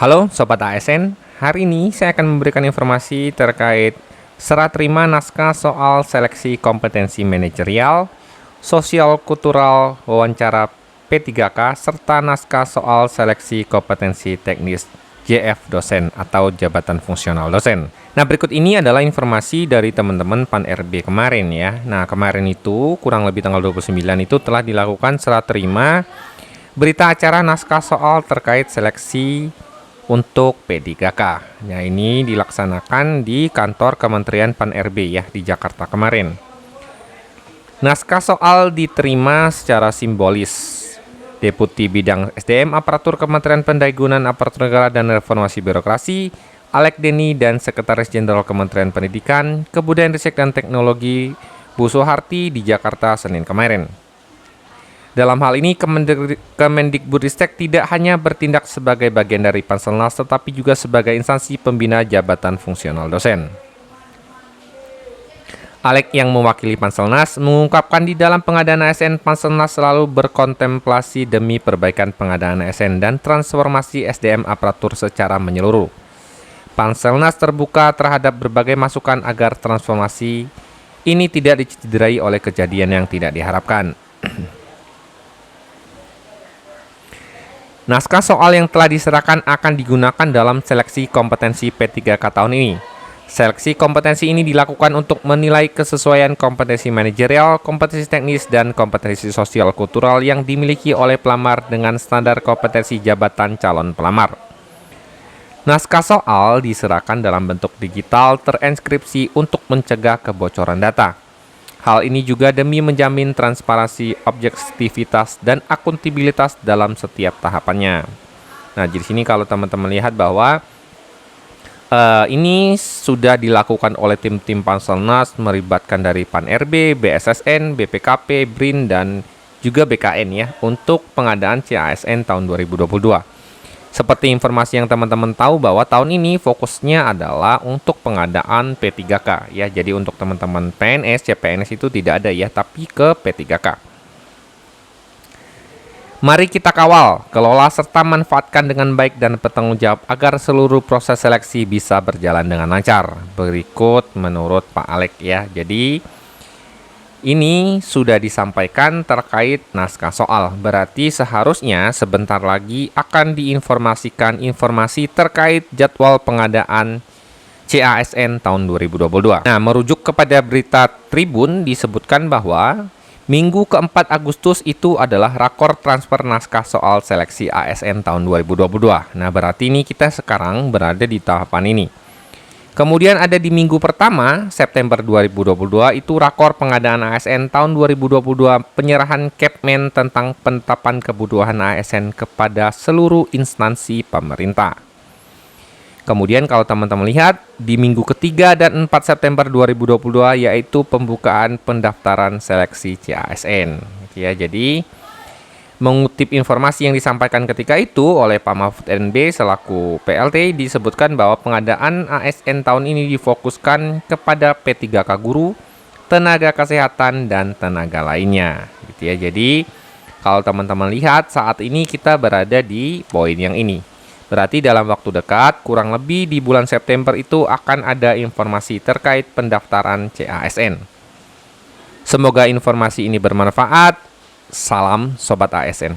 Halo Sobat ASN, hari ini saya akan memberikan informasi terkait serah terima naskah soal seleksi kompetensi manajerial, sosial kultural, wawancara P3K, serta naskah soal seleksi kompetensi teknis JF dosen atau jabatan fungsional dosen. Nah, berikut ini adalah informasi dari teman-teman Pan RB kemarin ya. Nah, kemarin itu kurang lebih tanggal 29 itu telah dilakukan serah terima berita acara naskah soal terkait seleksi untuk P3K. Nah, ini dilaksanakan di kantor Kementerian Pan RB ya di Jakarta kemarin. Naskah soal diterima secara simbolis. Deputi Bidang SDM Aparatur Kementerian Pendayagunaan Aparatur Negara dan Reformasi Birokrasi, Alek Deni, dan Sekretaris Jenderal Kementerian Pendidikan, Kebudayaan Riset dan Teknologi, Bu Soeharti di Jakarta Senin kemarin. Dalam hal ini, Kemendikbudristek tidak hanya bertindak sebagai bagian dari Panselnas, tetapi juga sebagai instansi pembina jabatan fungsional dosen. Alek yang mewakili Panselnas mengungkapkan di dalam pengadaan ASN, Panselnas selalu berkontemplasi demi perbaikan pengadaan ASN dan transformasi SDM aparatur secara menyeluruh. Panselnas terbuka terhadap berbagai masukan agar transformasi ini tidak dicederai oleh kejadian yang tidak diharapkan. Naskah soal yang telah diserahkan akan digunakan dalam seleksi kompetensi P3K tahun ini. Seleksi kompetensi ini dilakukan untuk menilai kesesuaian kompetensi manajerial, kompetensi teknis, dan kompetensi sosial kultural yang dimiliki oleh pelamar dengan standar kompetensi jabatan calon pelamar. Naskah soal diserahkan dalam bentuk digital terenskripsi untuk mencegah kebocoran data. Hal ini juga demi menjamin transparansi, objektivitas, dan akuntabilitas dalam setiap tahapannya. Nah, di sini kalau teman-teman lihat bahwa ini sudah dilakukan oleh tim-tim Panselnas melibatkan dari Pan RB, BSSN, BPKP, BRIN, dan juga BKN ya untuk pengadaan CASN tahun 2022. Seperti informasi yang teman-teman tahu bahwa tahun ini fokusnya adalah untuk pengadaan P3K ya. Jadi untuk teman-teman PNS, CPNS itu tidak ada ya, tapi ke P3K. Mari kita kawal, kelola serta manfaatkan dengan baik dan bertanggung jawab agar seluruh proses seleksi bisa berjalan dengan lancar. Berikut menurut Pak Alek ya. Jadi ini sudah disampaikan terkait naskah soal. Berarti seharusnya sebentar lagi akan diinformasikan informasi terkait jadwal pengadaan CASN tahun 2022. Nah, merujuk kepada berita Tribun disebutkan bahwa Minggu ke-4 Agustus itu adalah rakor transfer naskah soal seleksi ASN tahun 2022. Nah, berarti ini kita sekarang berada di tahapan ini. Kemudian ada di minggu pertama September 2022 itu rakor pengadaan ASN tahun 2022, penyerahan Kepmen tentang penetapan kebutuhan ASN kepada seluruh instansi pemerintah. Kemudian kalau teman-teman lihat di minggu ketiga dan 4 September 2022 yaitu pembukaan pendaftaran seleksi CASN. Ya, jadi mengutip informasi yang disampaikan ketika itu oleh Pak Mahfud MD selaku PLT disebutkan bahwa pengadaan ASN tahun ini difokuskan kepada P3K guru, tenaga kesehatan, dan tenaga lainnya. Gitu ya. Jadi kalau teman-teman lihat saat ini kita berada di poin yang ini. Berarti dalam waktu dekat, kurang lebih di bulan September itu akan ada informasi terkait pendaftaran CASN. Semoga informasi ini bermanfaat. Salam Sobat ASN.